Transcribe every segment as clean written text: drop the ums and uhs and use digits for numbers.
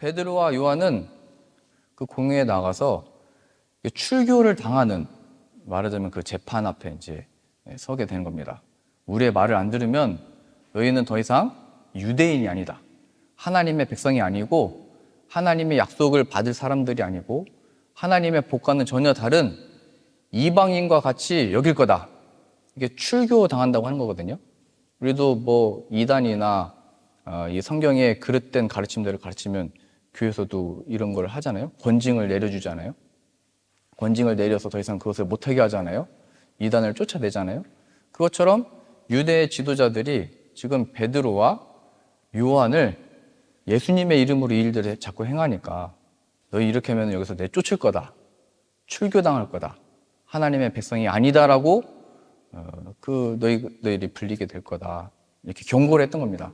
베드로와 요한은 그 공회에 나가서 출교를 당하는, 말하자면 그 재판 앞에 이제 서게 되는 겁니다. 우리의 말을 안 들으면 너희는 더 이상 유대인이 아니다. 하나님의 백성이 아니고 하나님의 약속을 받을 사람들이 아니고 하나님의 복과는 전혀 다른 이방인과 같이 여길 거다. 이게 출교 당한다고 하는 거거든요. 우리도 뭐 이단이나 이 성경의 그릇된 가르침들을 가르치면 교회에서도 이런 걸 하잖아요. 권징을 내려주잖아요. 권징을 내려서 더 이상 그것을 못하게 하잖아요. 이단을 쫓아내잖아요. 그것처럼 유대의 지도자들이 지금 베드로와 요한을 예수님의 이름으로 이 일들을 자꾸 행하니까 너희 이렇게 하면 여기서 내쫓을 거다. 출교당할 거다. 하나님의 백성이 아니다라고 너희들이 불리게 될 거다. 이렇게 경고를 했던 겁니다.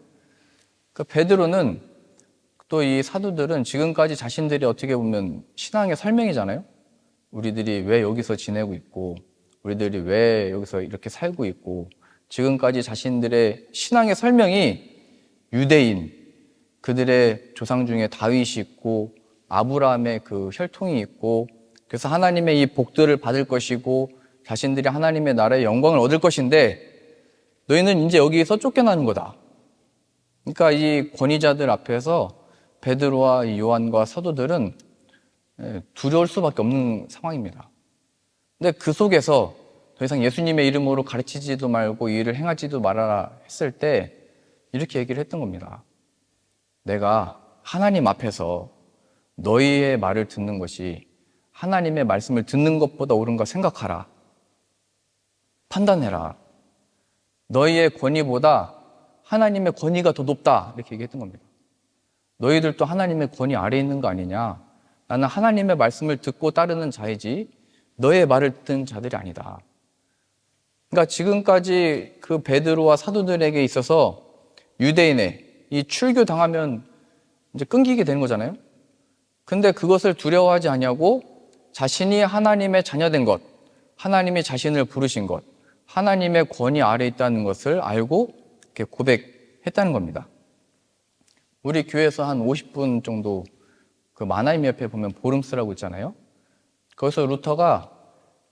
그러니까 베드로는 또 이 사도들은 지금까지 자신들이 어떻게 보면 신앙의 설명이잖아요. 우리들이 왜 여기서 지내고 있고 우리들이 왜 여기서 이렇게 살고 있고 지금까지 자신들의 신앙의 설명이 유대인, 그들의 조상 중에 다윗이 있고 아브라함의 그 혈통이 있고 그래서 하나님의 이 복들을 받을 것이고 자신들이 하나님의 나라의 영광을 얻을 것인데 너희는 이제 여기에서 쫓겨나는 거다. 그러니까 이 권위자들 앞에서 베드로와 이 요한과 사도들은 두려울 수밖에 없는 상황입니다. 근데 그 속에서 더 이상 예수님의 이름으로 가르치지도 말고 이 일을 행하지도 말아라 했을 때 이렇게 얘기를 했던 겁니다. 내가 하나님 앞에서 너희의 말을 듣는 것이 하나님의 말씀을 듣는 것보다 옳은 거 생각하라. 판단해라. 너희의 권위보다 하나님의 권위가 더 높다. 이렇게 얘기했던 겁니다. 너희들도 하나님의 권위 아래에 있는 거 아니냐. 나는 하나님의 말씀을 듣고 따르는 자이지 너의 말을 듣는 자들이 아니다. 그러니까 지금까지 그 베드로와 사도들에게 있어서 유대인의 이 출교 당하면 이제 끊기게 되는 거잖아요. 근데 그것을 두려워하지 아니하고 자신이 하나님의 자녀된 것, 하나님이 자신을 부르신 것, 하나님의 권위 아래에 있다는 것을 알고 이렇게 고백했다는 겁니다. 우리 교회에서 한 50분 정도 그 마나임 옆에 보면 보름스라고 있잖아요. 거기서 루터가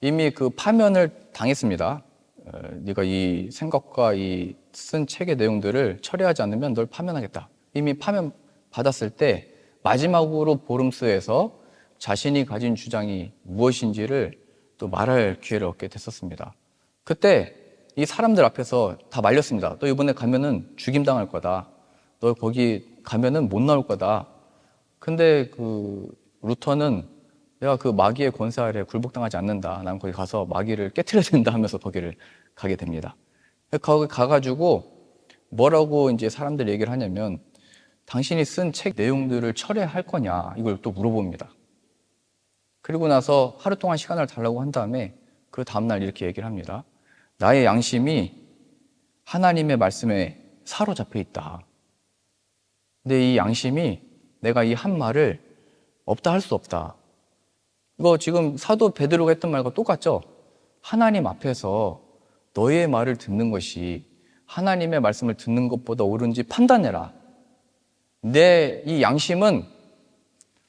이미 그 파면을 당했습니다. 네가 이 생각과 이 쓴 책의 내용들을 처리하지 않으면 널 파면하겠다. 이미 파면 받았을 때 마지막으로 보름스에서 자신이 가진 주장이 무엇인지를 또 말할 기회를 얻게 됐었습니다. 그때 이 사람들 앞에서 다 말렸습니다. 너 이번에 가면은 죽임당할 거다. 너 거기 가면은 못 나올 거다. 근데 그 루터는 내가 그 마귀의 권세 아래 굴복당하지 않는다. 난 거기 가서 마귀를 깨트려야 된다 하면서 거기를 가게 됩니다. 거기 가가지고 뭐라고 이제 사람들 얘기를 하냐면 당신이 쓴 책 내용들을 철회할 거냐 이걸 또 물어봅니다. 그리고 나서 하루 동안 시간을 달라고 한 다음에 그 다음날 이렇게 얘기를 합니다. 나의 양심이 하나님의 말씀에 사로잡혀 있다. 근데 이 양심이 내가 이 한 말을 없다 할 수 없다. 이거 지금 사도 베드로가 했던 말과 똑같죠? 하나님 앞에서 너의 말을 듣는 것이 하나님의 말씀을 듣는 것보다 옳은지 판단해라. 내 이 양심은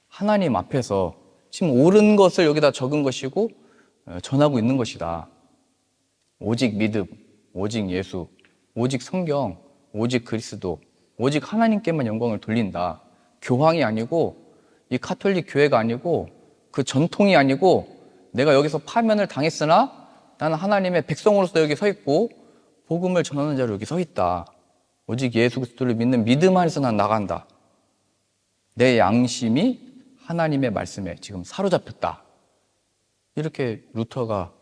하나님 앞에서 지금 옳은 것을 여기다 적은 것이고 전하고 있는 것이다. 오직 믿음, 오직 예수, 오직 성경, 오직 그리스도, 오직 하나님께만 영광을 돌린다. 교황이 아니고 이 카톨릭 교회가 아니고 그 전통이 아니고 내가 여기서 파면을 당했으나 나는 하나님의 백성으로서 여기 서 있고 복음을 전하는 자로 여기 서 있다. 오직 예수 그리스도를 믿는 믿음 안에서 난 나간다. 내 양심이 하나님의 말씀에 지금 사로잡혔다. 이렇게 루터가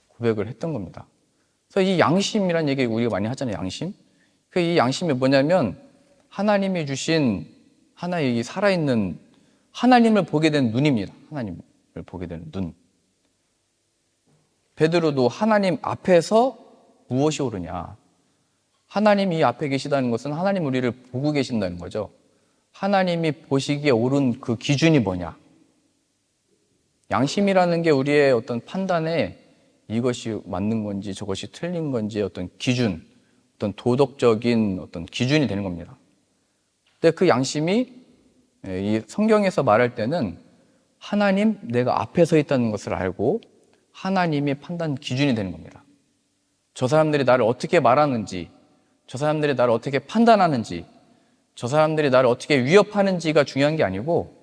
고백을 했던 겁니다. 그래서 이 양심이라는 얘기 우리가 많이 하잖아요. 양심. 이 양심이 뭐냐면 하나님이 주신 하나의 이 살아있는 하나님을 보게 된 눈입니다. 하나님을 보게 되는 눈. 베드로도 하나님 앞에서 무엇이 옳으냐. 하나님이 이 앞에 계시다는 것은 하나님 우리를 보고 계신다는 거죠. 하나님이 보시기에 옳은 그 기준이 뭐냐. 양심이라는 게 우리의 어떤 판단에 이것이 맞는 건지 저것이 틀린 건지 어떤 기준, 어떤 도덕적인 어떤 기준이 되는 겁니다. 근데 그 양심이 이 성경에서 말할 때는 하나님, 내가 앞에 서 있다는 것을 알고 하나님이 판단 기준이 되는 겁니다. 저 사람들이 나를 어떻게 말하는지, 저 사람들이 나를 어떻게 판단하는지, 저 사람들이 나를 어떻게 위협하는지가 중요한 게 아니고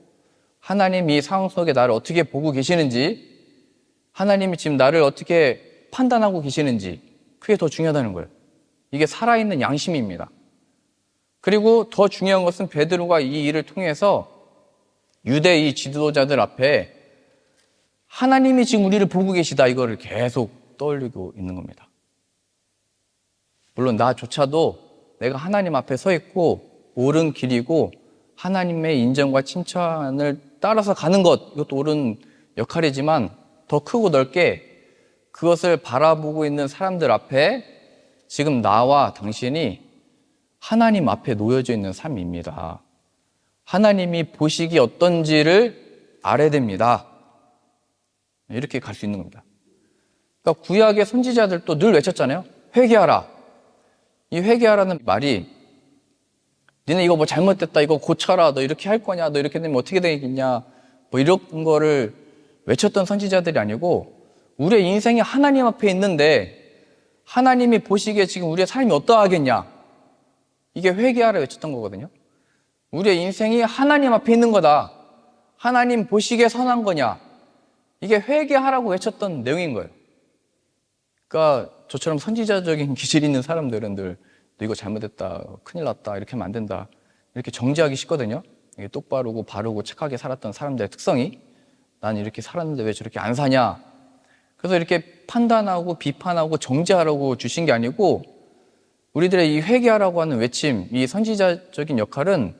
하나님이 이 상황 속에 나를 어떻게 보고 계시는지, 하나님이 지금 나를 어떻게 판단하고 계시는지, 그게 더 중요하다는 거예요. 이게 살아있는 양심입니다. 그리고 더 중요한 것은 베드로가 이 일을 통해서 유대 이 지도자들 앞에 하나님이 지금 우리를 보고 계시다, 이거를 계속 떠올리고 있는 겁니다. 물론 나조차도 내가 하나님 앞에 서 있고 옳은 길이고 하나님의 인정과 칭찬을 따라서 가는 것, 이것도 옳은 역할이지만 더 크고 넓게 그것을 바라보고 있는 사람들 앞에 지금 나와 당신이 하나님 앞에 놓여져 있는 삶입니다. 하나님이 보시기 어떤지를 알아야 됩니다. 이렇게 갈 수 있는 겁니다. 그러니까 구약의 선지자들도 늘 외쳤잖아요. 회개하라. 이 회개하라는 말이 니네 이거 뭐 잘못됐다, 이거 고쳐라, 너 이렇게 할 거냐, 너 이렇게 되면 어떻게 되겠냐, 뭐 이런 거를 외쳤던 선지자들이 아니고 우리의 인생이 하나님 앞에 있는데 하나님이 보시기에 지금 우리의 삶이 어떠하겠냐, 이게 회개하라 외쳤던 거거든요. 우리의 인생이 하나님 앞에 있는 거다, 하나님 보시기에 선한 거냐, 이게 회개하라고 외쳤던 내용인 거예요. 그러니까 저처럼 선지자적인 기질이 있는 사람들은 늘 너 이거 잘못했다, 큰일 났다, 이렇게 하면 안 된다, 이렇게 정죄하기 쉽거든요. 이게 똑바르고 바르고 착하게 살았던 사람들의 특성이, 난 이렇게 살았는데 왜 저렇게 안 사냐, 그래서 이렇게 판단하고 비판하고 정죄하라고 주신 게 아니고 우리들의 이 회개하라고 하는 외침, 이 선지자적인 역할은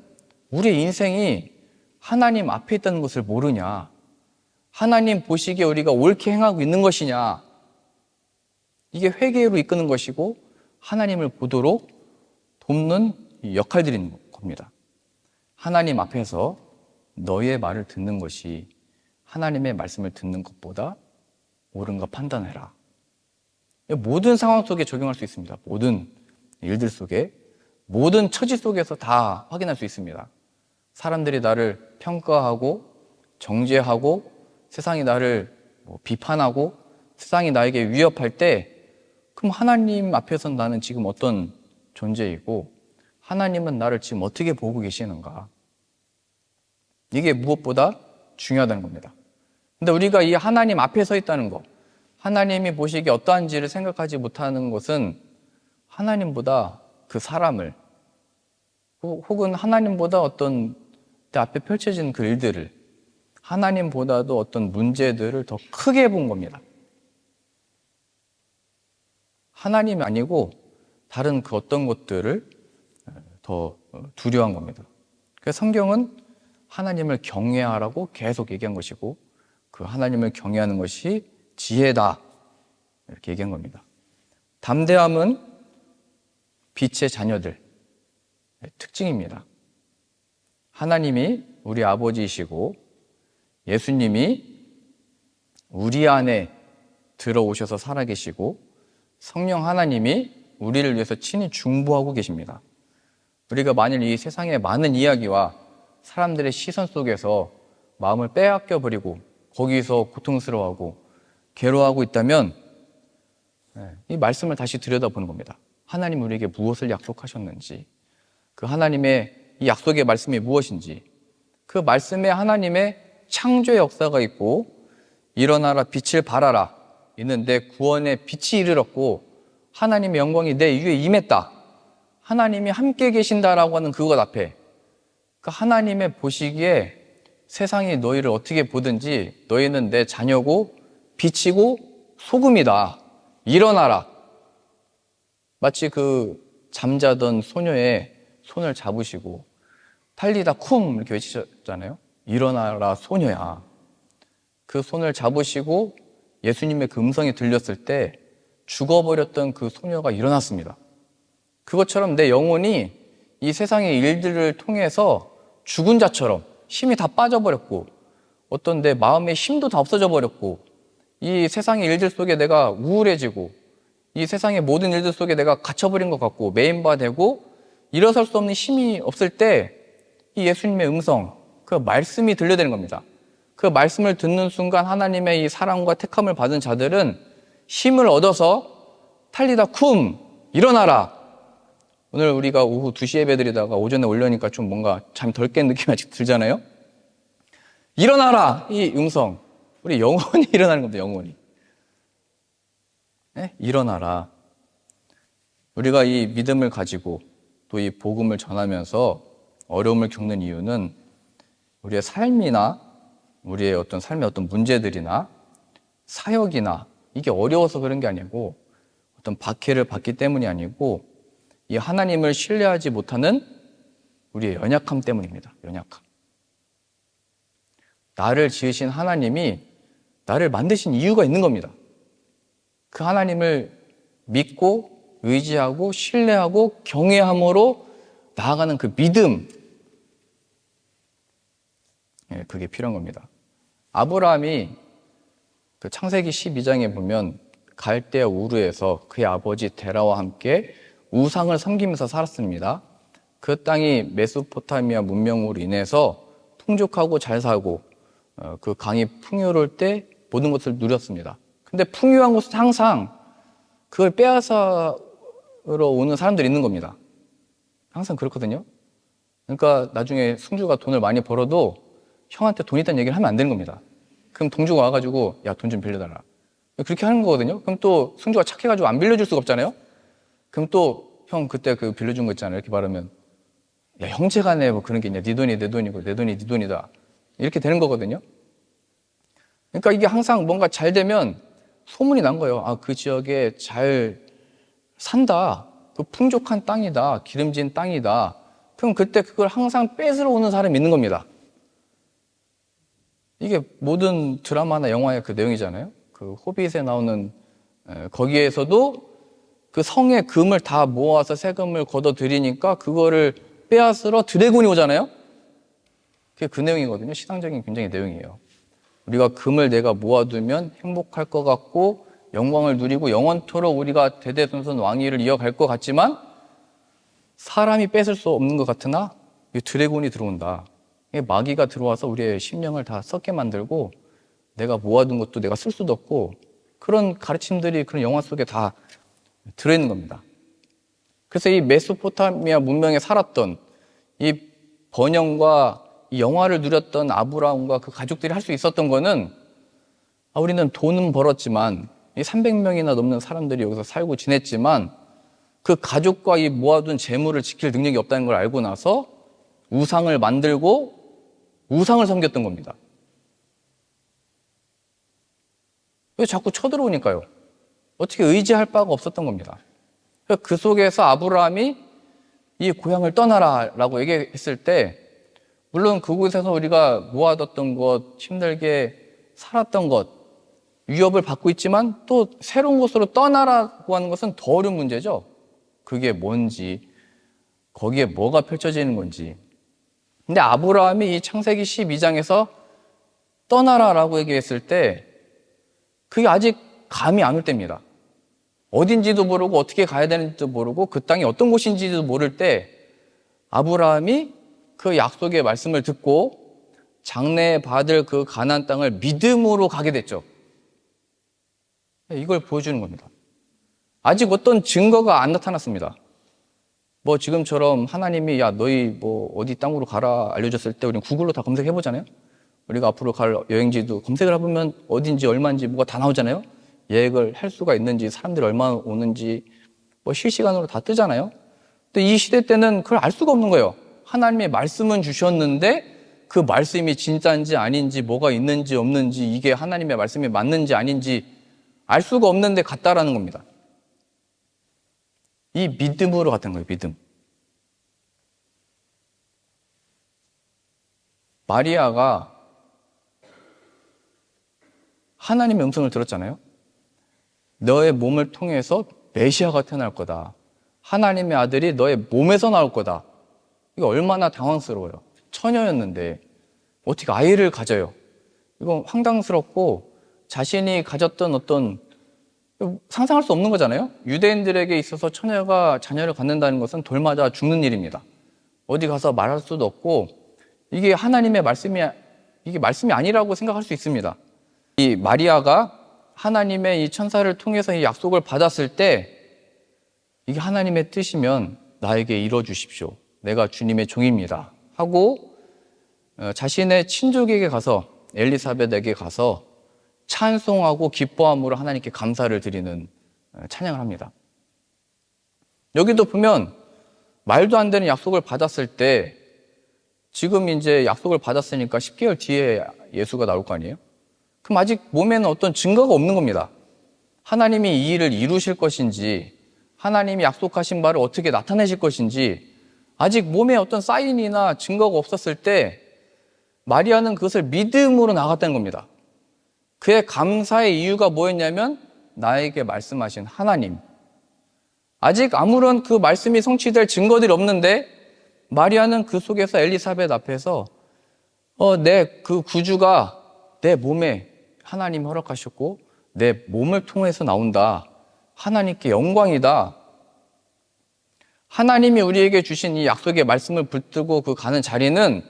우리의 인생이 하나님 앞에 있다는 것을 모르냐, 하나님 보시기에 우리가 옳게 행하고 있는 것이냐, 이게 회개로 이끄는 것이고 하나님을 보도록 돕는 역할들인 겁니다. 하나님 앞에서 너의 말을 듣는 것이 하나님의 말씀을 듣는 것보다 옳은가 판단해라. 모든 상황 속에 적용할 수 있습니다. 모든 일들 속에, 모든 처지 속에서 다 확인할 수 있습니다. 사람들이 나를 평가하고 정죄하고 세상이 나를 비판하고 세상이 나에게 위협할 때, 그럼 하나님 앞에서는 나는 지금 어떤 존재이고 하나님은 나를 지금 어떻게 보고 계시는가, 이게 무엇보다 중요하다는 겁니다. 근데 우리가 이 하나님 앞에 서 있다는 것, 하나님이 보시기에 어떠한지를 생각하지 못하는 것은 하나님보다 그 사람을, 혹은 하나님보다 어떤 내 앞에 펼쳐진 그 일들을, 하나님보다도 어떤 문제들을 더 크게 본 겁니다. 하나님이 아니고 다른 그 어떤 것들을 더 두려워한 겁니다. 그래서 성경은 하나님을 경외하라고 계속 얘기한 것이고 그 하나님을 경외하는 것이 지혜다, 이렇게 얘기한 겁니다. 담대함은 빛의 자녀들 특징입니다. 하나님이 우리 아버지이시고 예수님이 우리 안에 들어오셔서 살아계시고 성령 하나님이 우리를 위해서 친히 중보하고 계십니다. 우리가 만일 이 세상의 많은 이야기와 사람들의 시선 속에서 마음을 빼앗겨 버리고 거기서 고통스러워하고 괴로워하고 있다면 이 말씀을 다시 들여다보는 겁니다. 하나님 우리에게 무엇을 약속하셨는지, 그 하나님의 이 약속의 말씀이 무엇인지, 그 말씀에 하나님의 창조의 역사가 있고 일어나라 빛을 발하라 있는데 구원의 빛이 이르렀고 하나님의 영광이 내 위에 임했다, 하나님이 함께 계신다라고 하는 그것 앞에, 그 하나님의 보시기에 세상이 너희를 어떻게 보든지 너희는 내 자녀고 빛이고 소금이다, 일어나라. 마치 그 잠자던 소녀의 손을 잡으시고 탈리다 쿰 이렇게 외치셨잖아요. 일어나라 소녀야. 그 손을 잡으시고 예수님의 그 음성이 들렸을 때 죽어버렸던 그 소녀가 일어났습니다. 그것처럼 내 영혼이 이 세상의 일들을 통해서 죽은 자처럼 힘이 다 빠져버렸고 어떤 내 마음의 힘도 다 없어져 버렸고 이 세상의 일들 속에 내가 우울해지고 이 세상의 모든 일들 속에 내가 갇혀버린 것 같고 메인바 되고 일어설 수 없는 힘이 없을 때 이 예수님의 음성, 그 말씀이 들려되는 겁니다. 그 말씀을 듣는 순간 하나님의 이 사랑과 택함을 받은 자들은 힘을 얻어서 탈리다 쿰 일어나라. 오늘 우리가 오후 2시 예배 드리다가 오전에 올려니까 좀 뭔가 잠이 덜 깬 느낌이 아직 들잖아요. 일어나라 이 음성, 우리 영원히 일어나는 겁니다. 영원히. 네? 일어나라. 우리가 이 믿음을 가지고 또 이 복음을 전하면서 어려움을 겪는 이유는 우리의 삶이나 우리의 어떤 삶의 어떤 문제들이나 사역이나 이게 어려워서 그런 게 아니고 어떤 박해를 받기 때문이 아니고 이 하나님을 신뢰하지 못하는 우리의 연약함 때문입니다. 연약함. 나를 지으신 하나님이 나를 만드신 이유가 있는 겁니다. 그 하나님을 믿고 의지하고 신뢰하고 경외함으로 나아가는 그 믿음, 그게 필요한 겁니다. 아브라함이 그 창세기 12장에 보면 갈대아 우르에서 그의 아버지 데라와 함께 우상을 섬기면서 살았습니다. 그 땅이 메소포타미아 문명으로 인해서 풍족하고 잘 살고 그 강이 풍요로울 때 모든 것을 누렸습니다. 근데 풍요한 곳은 항상 그걸 빼앗으러 오는 사람들이 있는 겁니다. 항상 그렇거든요. 그러니까 나중에 승주가 돈을 많이 벌어도 형한테 돈 있다는 얘기를 하면 안 되는 겁니다. 그럼 동주가 와가지고 야, 돈 좀 빌려달라. 그렇게 하는 거거든요. 그럼 또 승주가 착해가지고 안 빌려줄 수가 없잖아요. 그럼 또 형 그때 그 빌려준 거 있잖아요. 이렇게 말하면 야, 형제간에 뭐 그런 게 있냐. 네 돈이 내 돈이고 내 돈이 네 돈이다. 이렇게 되는 거거든요. 그러니까 이게 항상 뭔가 잘 되면 소문이 난 거예요. 아, 그 지역에 잘 산다. 그 풍족한 땅이다. 기름진 땅이다. 그럼 그때 그걸 항상 뺏으러 오는 사람이 있는 겁니다. 이게 모든 드라마나 영화의 그 내용이잖아요. 그 호빗에 나오는 거기에서도 그 성의 금을 다 모아서 세금을 걷어들이니까 그거를 빼앗으러 드래곤이 오잖아요. 그게 그 내용이거든요. 신앙적인 굉장히 내용이에요. 우리가 금을 내가 모아두면 행복할 것 같고 영광을 누리고 영원토록 우리가 대대손손 왕위를 이어갈 것 같지만 사람이 뺏을 수 없는 것 같으나 드래곤이 들어온다. 마귀가 들어와서 우리의 심령을 다 썩게 만들고 내가 모아둔 것도 내가 쓸 수도 없고 그런 가르침들이 그런 영화 속에 다 들어있는 겁니다. 그래서 이 메소포타미아 문명에 살았던 이 번영과 이 영화를 누렸던 아브라함과 그 가족들이 할 수 있었던 거는 우리는 돈은 벌었지만 이 300명이나 넘는 사람들이 여기서 살고 지냈지만 그 가족과 이 모아둔 재물을 지킬 능력이 없다는 걸 알고 나서 우상을 만들고 우상을 섬겼던 겁니다. 왜 자꾸 쳐들어오니까요. 어떻게 의지할 바가 없었던 겁니다. 그 속에서 아브라함이 이 고향을 떠나라 라고 얘기했을 때 물론 그곳에서 우리가 모아뒀던 것, 힘들게 살았던 것, 위협을 받고 있지만 또 새로운 곳으로 떠나라고 하는 것은 더 어려운 문제죠. 그게 뭔지, 거기에 뭐가 펼쳐지는 건지. 근데 아브라함이 이 창세기 12장에서 떠나라라고 얘기했을 때 그게 아직 감이 안 올 때입니다. 어딘지도 모르고 어떻게 가야 되는지도 모르고 그 땅이 어떤 곳인지도 모를 때 아브라함이 그 약속의 말씀을 듣고 장래에 받을 그 가나안 땅을 믿음으로 가게 됐죠. 이걸 보여주는 겁니다. 아직 어떤 증거가 안 나타났습니다. 뭐 지금처럼 하나님이 야 너희 뭐 어디 땅으로 가라 알려줬을 때 우리는 구글로 다 검색해 보잖아요. 우리가 앞으로 갈 여행지도 검색을 해보면 어딘지 얼마인지 뭐가 다 나오잖아요. 예약을 할 수가 있는지 사람들이 얼마나 오는지 뭐 실시간으로 다 뜨잖아요. 근데 이 시대 때는 그걸 알 수가 없는 거예요. 하나님의 말씀은 주셨는데 그 말씀이 진짜인지 아닌지 뭐가 있는지 없는지 이게 하나님의 말씀이 맞는지 아닌지 알 수가 없는데 갔다라는 겁니다. 이 믿음으로 갔던 거예요. 믿음. 마리아가 하나님의 음성을 들었잖아요. 너의 몸을 통해서 메시아가 태어날 거다. 하나님의 아들이 너의 몸에서 나올 거다. 이거 얼마나 당황스러워요. 처녀였는데 어떻게 아이를 가져요. 이건 황당스럽고 자신이 가졌던 어떤 상상할 수 없는 거잖아요. 유대인들에게 있어서 처녀가 자녀를 갖는다는 것은 돌 맞아 죽는 일입니다. 어디 가서 말할 수도 없고 이게 하나님의 말씀이, 이게 말씀이 아니라고 생각할 수 있습니다. 이 마리아가 하나님의 이 천사를 통해서 이 약속을 받았을 때 이게 하나님의 뜻이면 나에게 이뤄 주십시오. 내가 주님의 종입니다. 하고 자신의 친족에게 가서, 엘리사벳에게 가서 찬송하고 기뻐함으로 하나님께 감사를 드리는 찬양을 합니다. 여기도 보면 말도 안 되는 약속을 받았을 때, 지금 이제 약속을 받았으니까 10개월 뒤에 예수가 나올 거 아니에요? 그럼 아직 몸에는 어떤 증거가 없는 겁니다. 하나님이 이 일을 이루실 것인지, 하나님이 약속하신 바를 어떻게 나타내실 것인지 아직 몸에 어떤 사인이나 증거가 없었을 때 마리아는 그것을 믿음으로 나갔다는 겁니다. 그의 감사의 이유가 뭐였냐면 나에게 말씀하신 하나님. 아직 아무런 그 말씀이 성취될 증거들이 없는데 마리아는 그 속에서 엘리사벳 앞에서 내 그 구주가 내 몸에 하나님 허락하셨고 내 몸을 통해서 나온다. 하나님께 영광이다. 하나님이 우리에게 주신 이 약속의 말씀을 붙들고 그 가는 자리는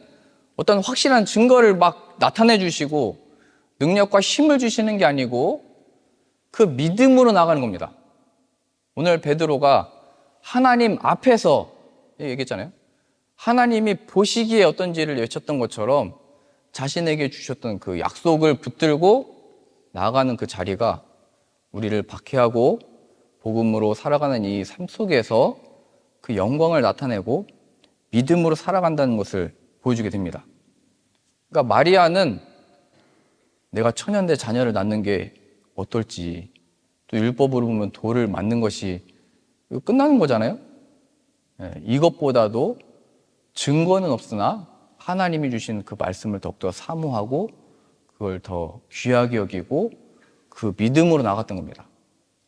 어떤 확실한 증거를 막 나타내 주시고 능력과 힘을 주시는 게 아니고 그 믿음으로 나가는 겁니다. 오늘 베드로가 하나님 앞에서 얘기했잖아요. 하나님이 보시기에 어떤지를 외쳤던 것처럼 자신에게 주셨던 그 약속을 붙들고 나아가는 그 자리가 우리를 박해하고 복음으로 살아가는 이 삶 속에서 그 영광을 나타내고 믿음으로 살아간다는 것을 보여주게 됩니다. 그러니까 마리아는 내가 천연대 자녀를 낳는 게 어떨지, 또 율법으로 보면 돌을 맞는 것이 끝나는 거잖아요. 이것보다도 증거는 없으나 하나님이 주신 그 말씀을 더욱더 사모하고 그걸 더 귀하게 여기고 그 믿음으로 나갔던 겁니다.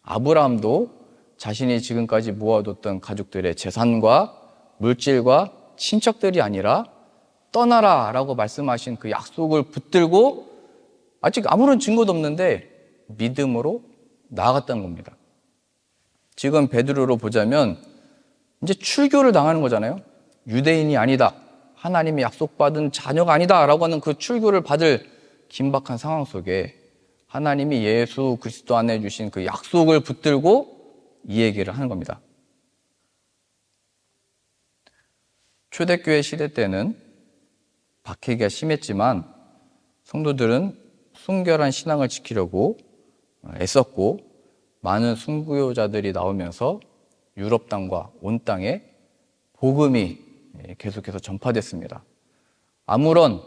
아브라함도 자신이 지금까지 모아뒀던 가족들의 재산과 물질과 친척들이 아니라 떠나라 라고 말씀하신 그 약속을 붙들고 아직 아무런 증거도 없는데 믿음으로 나아갔다는 겁니다. 지금 베드로로 보자면 이제 출교를 당하는 거잖아요. 유대인이 아니다, 하나님이 약속받은 자녀가 아니다 라고 하는 그 출교를 받을 긴박한 상황 속에 하나님이 예수 그리스도 안에 주신 그 약속을 붙들고 이 얘기를 하는 겁니다. 초대교회 시대 때는 박해가 심했지만 성도들은 순결한 신앙을 지키려고 애썼고 많은 순교자들이 나오면서 유럽 땅과 온 땅에 복음이 계속해서 전파됐습니다. 아무런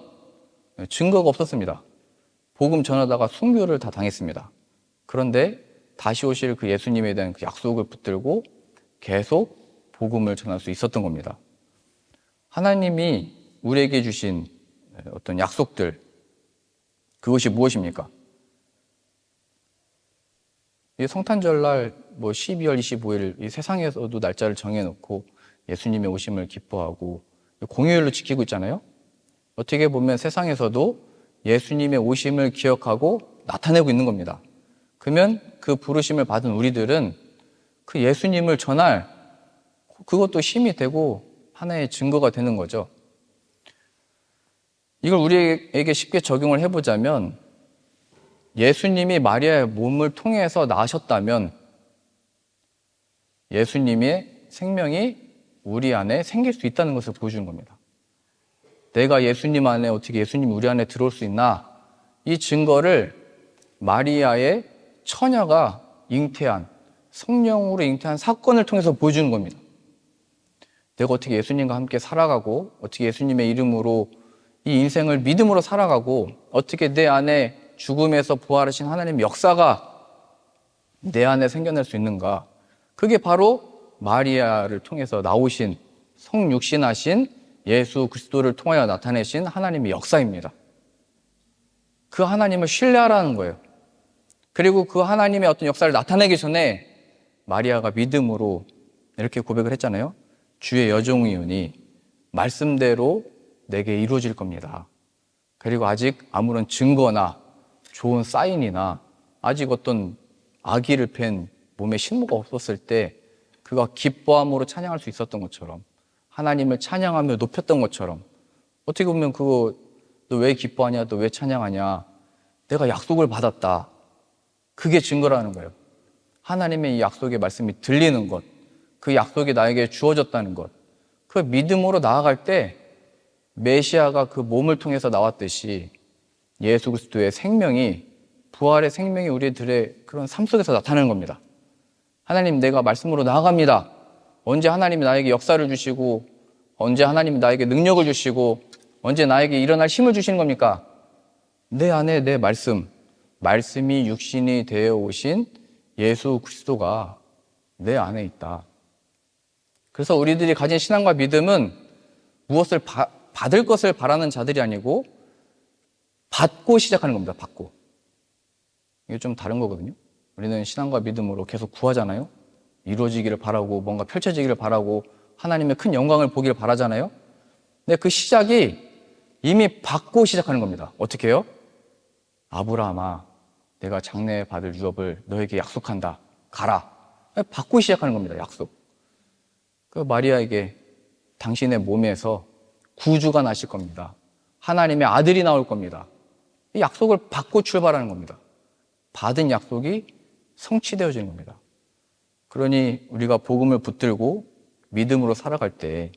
증거가 없었습니다. 복음 전하다가 순교를 다 당했습니다. 그런데 다시 오실 그 예수님에 대한 그 약속을 붙들고 계속 복음을 전할 수 있었던 겁니다. 하나님이 우리에게 주신 어떤 약속들, 그것이 무엇입니까? 이 성탄절날 12월 25일 이 세상에서도 날짜를 정해놓고 예수님의 오심을 기뻐하고 공휴일로 지키고 있잖아요. 어떻게 보면 세상에서도 예수님의 오심을 기억하고 나타내고 있는 겁니다. 그러면 그 부르심을 받은 우리들은 그 예수님을 전할 그것도 힘이 되고 하나의 증거가 되는 거죠. 이걸 우리에게 쉽게 적용을 해보자면 예수님이 마리아의 몸을 통해서 나으셨다면 예수님의 생명이 우리 안에 생길 수 있다는 것을 보여주는 겁니다. 내가 예수님 안에 어떻게 예수님이 우리 안에 들어올 수 있나? 이 증거를 마리아의 처녀가 잉태한, 성령으로 잉태한 사건을 통해서 보여주는 겁니다. 내가 어떻게 예수님과 함께 살아가고 어떻게 예수님의 이름으로 이 인생을 믿음으로 살아가고 어떻게 내 안에 죽음에서 부활하신 하나님의 역사가 내 안에 생겨날 수 있는가? 그게 바로 마리아를 통해서 나오신 성육신하신 예수 그리스도를 통하여 나타내신 하나님의 역사입니다. 그 하나님을 신뢰하라는 거예요. 그리고 그 하나님의 어떤 역사를 나타내기 전에 마리아가 믿음으로 이렇게 고백을 했잖아요. 주의 여종이오니 말씀대로 내게 이루어질 겁니다. 그리고 아직 아무런 증거나 좋은 사인이나 아직 어떤 아기를 뵌 몸에 신모가 없었을 때 그가 기뻐함으로 찬양할 수 있었던 것처럼 하나님을 찬양하며 높였던 것처럼 어떻게 보면 그거 너 왜 기뻐하냐? 너 왜 찬양하냐? 내가 약속을 받았다. 그게 증거라는 거예요. 하나님의 이 약속의 말씀이 들리는 것, 그 약속이 나에게 주어졌다는 것, 그 믿음으로 나아갈 때 메시아가 그 몸을 통해서 나왔듯이 예수 그리스도의 생명이, 부활의 생명이 우리들의 그런 삶 속에서 나타나는 겁니다. 하나님, 내가 말씀으로 나아갑니다. 언제 하나님이 나에게 역사를 주시고, 언제 하나님이 나에게 능력을 주시고, 언제 나에게 일어날 힘을 주시는 겁니까? 내 안에 내 말씀이 육신이 되어 오신 예수 그리스도가 내 안에 있다. 그래서 우리들이 가진 신앙과 믿음은 무엇을 받을 것을 바라는 자들이 아니고 받고 시작하는 겁니다. 받고. 이게 좀 다른 거거든요. 우리는 신앙과 믿음으로 계속 구하잖아요. 이루어지기를 바라고 뭔가 펼쳐지기를 바라고 하나님의 큰 영광을 보기를 바라잖아요. 근데 그 시작이 이미 받고 시작하는 겁니다. 어떻게 해요? 아브라함아, 내가 장래에 받을 유업을 너에게 약속한다. 가라. 받고 시작하는 겁니다. 약속. 그 마리아에게 당신의 몸에서 구주가 나실 겁니다. 하나님의 아들이 나올 겁니다. 이 약속을 받고 출발하는 겁니다. 받은 약속이 성취되어지는 겁니다. 그러니 우리가 복음을 붙들고 믿음으로 살아갈 때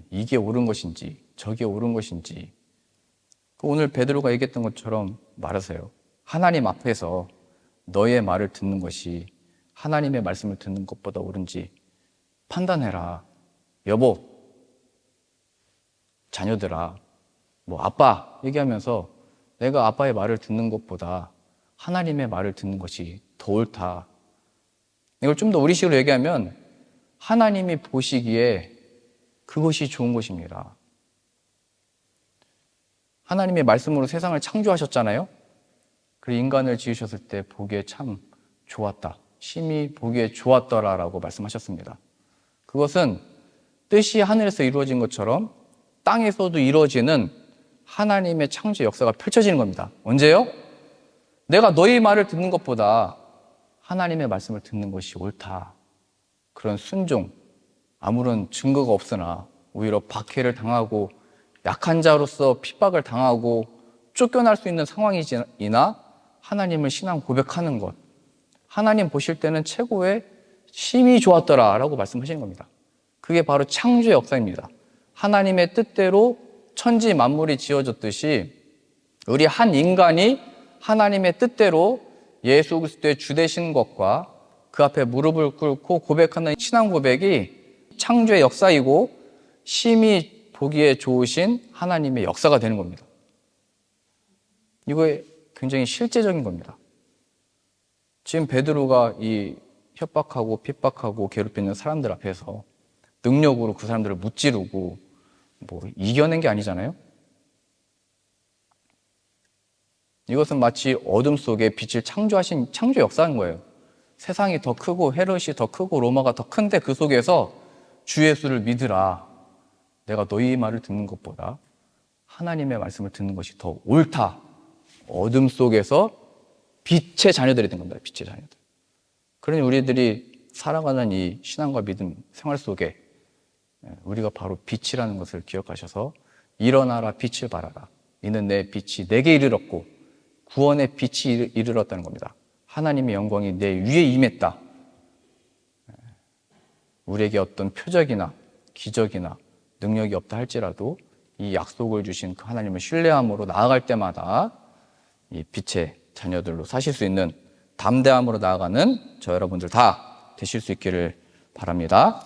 이게 옳은 것인지 저게 옳은 것인지 오늘 베드로가 얘기했던 것처럼 말하세요. 하나님 앞에서 너의 말을 듣는 것이 하나님의 말씀을 듣는 것보다 옳은지 판단해라. 여보, 자녀들아, 아빠 얘기하면서 내가 아빠의 말을 듣는 것보다 하나님의 말을 듣는 것이 더 옳다. 이걸 좀 더 우리식으로 얘기하면 하나님이 보시기에 그것이 좋은 것입니다. 하나님의 말씀으로 세상을 창조하셨잖아요. 그리고 인간을 지으셨을 때 보기에 참 좋았다. 심히 보기에 좋았더라라고 말씀하셨습니다. 그것은 뜻이 하늘에서 이루어진 것처럼 땅에서도 이루어지는 하나님의 창조 역사가 펼쳐지는 겁니다. 언제요? 내가 너희 말을 듣는 것보다 하나님의 말씀을 듣는 것이 옳다. 그런 순종, 아무런 증거가 없으나 오히려 박해를 당하고 약한 자로서 핍박을 당하고 쫓겨날 수 있는 상황이나 하나님을 신앙 고백하는 것, 하나님 보실 때는 최고의 심히 좋았더라 라고 말씀하시는 겁니다. 그게 바로 창조의 역사입니다. 하나님의 뜻대로 천지 만물이 지어졌듯이 우리 한 인간이 하나님의 뜻대로 예수 그리스도의 주 되신 것과 그 앞에 무릎을 꿇고 고백하는 신앙 고백이 창조의 역사이고 심히 보기에 좋으신 하나님의 역사가 되는 겁니다. 이거 굉장히 실제적인 겁니다. 지금 베드로가 이 협박하고 핍박하고 괴롭히는 사람들 앞에서 능력으로 그 사람들을 무찌르고 이겨낸 게 아니잖아요. 이것은 마치 어둠 속에 빛을 창조하신 창조 역사인 거예요. 세상이 더 크고 헤롯이 더 크고 로마가 더 큰데 그 속에서 주 예수를 믿으라. 내가 너희 말을 듣는 것보다 하나님의 말씀을 듣는 것이 더 옳다. 어둠 속에서 빛의 자녀들이 된 겁니다. 빛의 자녀들. 그러니 우리들이 살아가는 이 신앙과 믿음 생활 속에 우리가 바로 빛이라는 것을 기억하셔서 일어나라 빛을 발하라. 이는 내 빛이 내게 이르렀고 구원의 빛이 이르렀다는 겁니다. 하나님의 영광이 내 위에 임했다. 우리에게 어떤 표적이나 기적이나 능력이 없다 할지라도 이 약속을 주신 그 하나님을 신뢰함으로 나아갈 때마다 이 빛의 자녀들로 사실 수 있는 담대함으로 나아가는 저 여러분들 다 되실 수 있기를 바랍니다.